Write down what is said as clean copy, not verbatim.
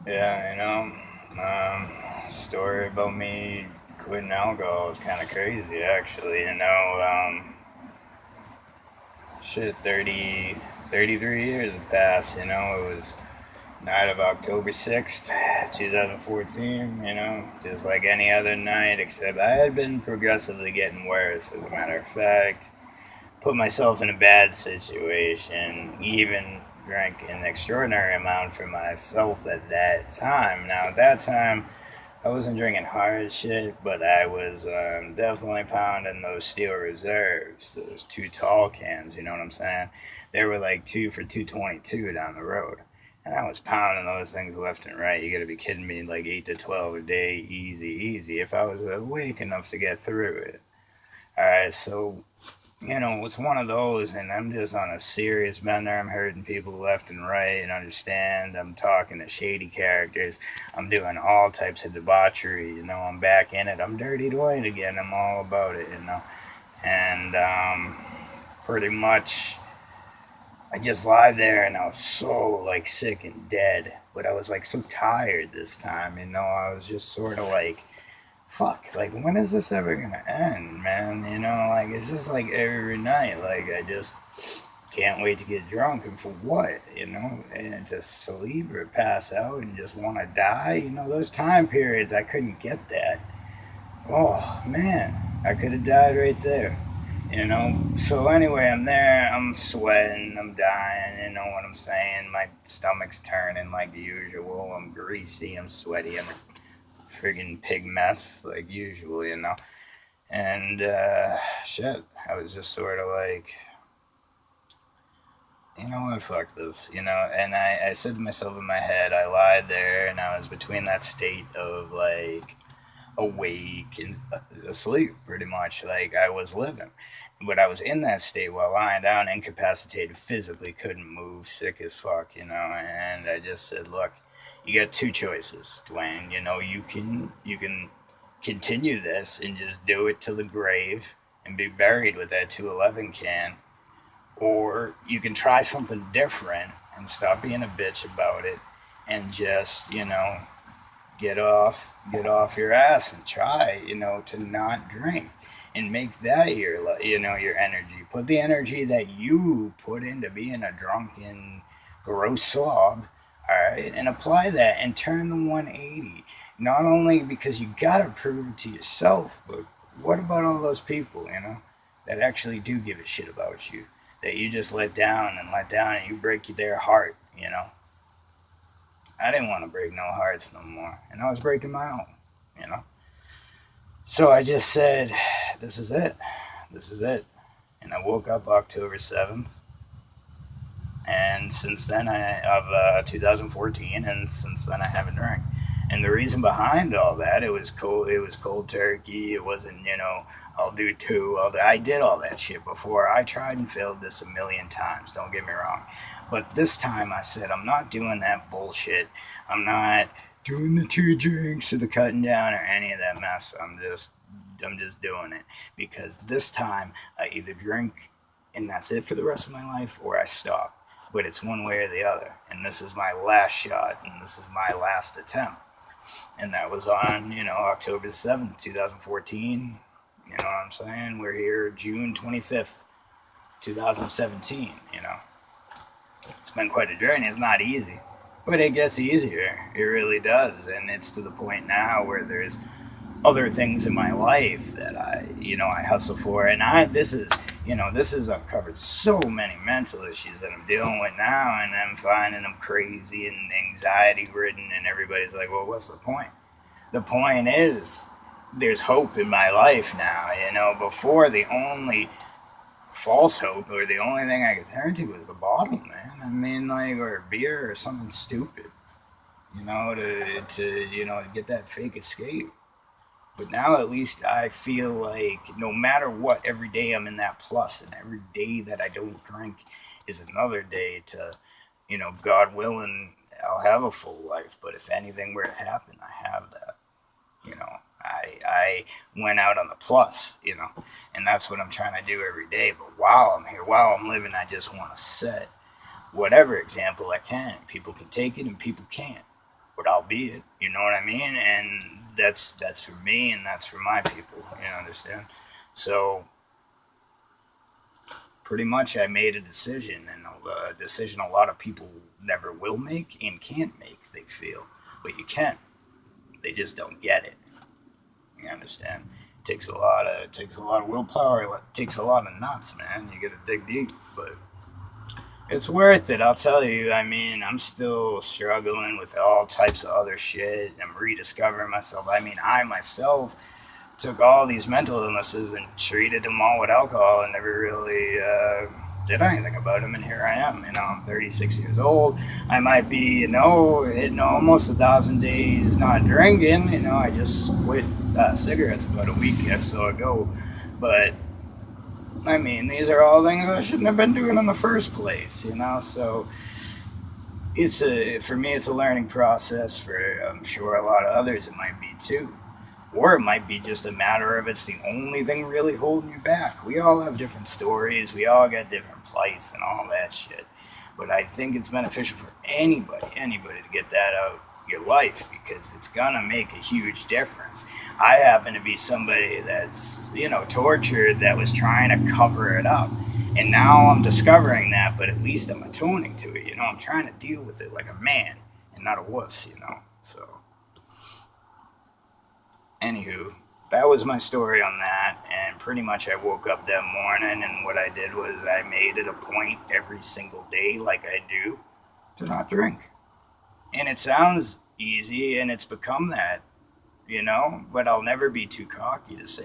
Yeah, story about me quitting alcohol is kind of crazy, actually. Shit, 33 years have passed, it was night of October 6th, 2014, just like any other night, except I had been progressively getting worse, as a matter of fact. Put myself in a bad situation, even drank an extraordinary amount for myself at that time. Now, at that time, I wasn't drinking hard shit, but I was definitely pounding those steel reserves, those two tall cans. You know what I'm saying? They were like two for 222 down the road, and I was pounding those things left and right. You got to be kidding me! Like 8 to 12 a day, easy, easy. If I was awake enough to get through it. All right, so it's one of those, and I'm just on a serious bender. I'm hurting people left and right, and understand. I'm talking to shady characters. I'm doing all types of debauchery. I'm back in it. I'm Dirty Dwayne again. I'm all about it. And pretty much, I just lied there, and I was so like sick and dead. But I was like so tired this time. I was just sort of like fuck, like when is this ever gonna end, man? Like it's just like every night, like I just can't wait to get drunk and for what, and to sleep or pass out and just want to die. Those time periods I couldn't get that. Oh man, I could have died right there. So anyway, I'm there, I'm sweating, I'm dying, you know what I'm saying? My stomach's turning like usual, I'm greasy, I'm sweaty, I'm friggin' pig mess like usual. And shit, I was just sort of like, you know what, fuck this. And I said to myself in my head, I lied there, and I was between that state of like awake and asleep, pretty much, like I was living. But I was in that state while lying down, incapacitated, physically couldn't move, sick as fuck. And I just said, look, you got two choices, Dwayne. You can continue this and just do it to the grave and be buried with that 211 can, or you can try something different and stop being a bitch about it and just, get off your ass and try, to not drink and make that your energy. Put the energy that you put into being a drunken, gross slob, all right, and apply that and turn the 180. Not only because you gotta prove it to yourself, but what about all those people, that actually do give a shit about you, that you just let down, and you break their heart. I didn't want to break no hearts no more, and I was breaking my own. So I just said, "This is it. This is it." And I woke up October 7th, and since then I of 2014, and since then I haven't drank. And the reason behind all that, it was cold. It was cold turkey. It wasn't, I'll do two. I did all that shit before. I tried and failed this a million times. Don't get me wrong, but this time I said I'm not doing that bullshit. I'm not doing the two drinks or the cutting down or any of that mess. I'm just doing it because this time I either drink and that's it for the rest of my life, or I stop. But it's one way or the other. And this is my last shot, and this is my last attempt. And that was on, October 7th, 2014. You know what I'm saying? We're here June 25th, 2017. It's been quite a journey. It's not easy, but it gets easier. It really does. And it's to the point now where there's other things in my life that I hustle for. And this has uncovered so many mental issues that I'm dealing with now, and I'm finding them crazy and anxiety ridden. And everybody's like, well, what's the point? The point is, there's hope in my life now. Before the only false hope or the only thing I could turn to was the bottle, man. I mean, like, or beer or something stupid, to get that fake escape. But now at least I feel like no matter what, every day I'm in that plus, and every day that I don't drink is another day to, God willing, I'll have a full life. But if anything were to happen, I have that. I went out on the plus, and that's what I'm trying to do every day. But while I'm here, while I'm living, I just want to set whatever example I can. People can take it and people can't. but I'll be it. You know what I mean? And that's for me, and that's for my people. You understand? So pretty much, I made a decision, and a decision a lot of people never will make and can't make. They feel, but you can. They just don't get it. You understand? It takes a lot of willpower. It takes a lot of nuts, man. You gotta dig deep, but it's worth it. I'll tell you. I mean, I'm still struggling with all types of other shit. I'm rediscovering myself. I mean, I myself took all these mental illnesses and treated them all with alcohol and never really did anything about them. And here I am. I'm 36 years old. I might be, hitting almost 1,000 days not drinking. I just quit cigarettes about a week or so ago. But I mean, these are all things I shouldn't have been doing in the first place. So for me, it's a learning process. For I'm sure a lot of others, it might be too. Or it might be just a matter of it's the only thing really holding you back. We all have different stories. We all got different plights and all that shit. But I think it's beneficial for anybody to get that out of your life because it's gonna make a huge difference. I happen to be somebody that's, tortured that was trying to cover it up. And now I'm discovering that, but at least I'm atoning to it. I'm trying to deal with it like a man and not a wuss. So. Anywho, that was my story on that, and pretty much I woke up that morning, and what I did was I made it a point every single day, like I do, to not drink. And it sounds easy, and it's become that, but I'll never be too cocky to say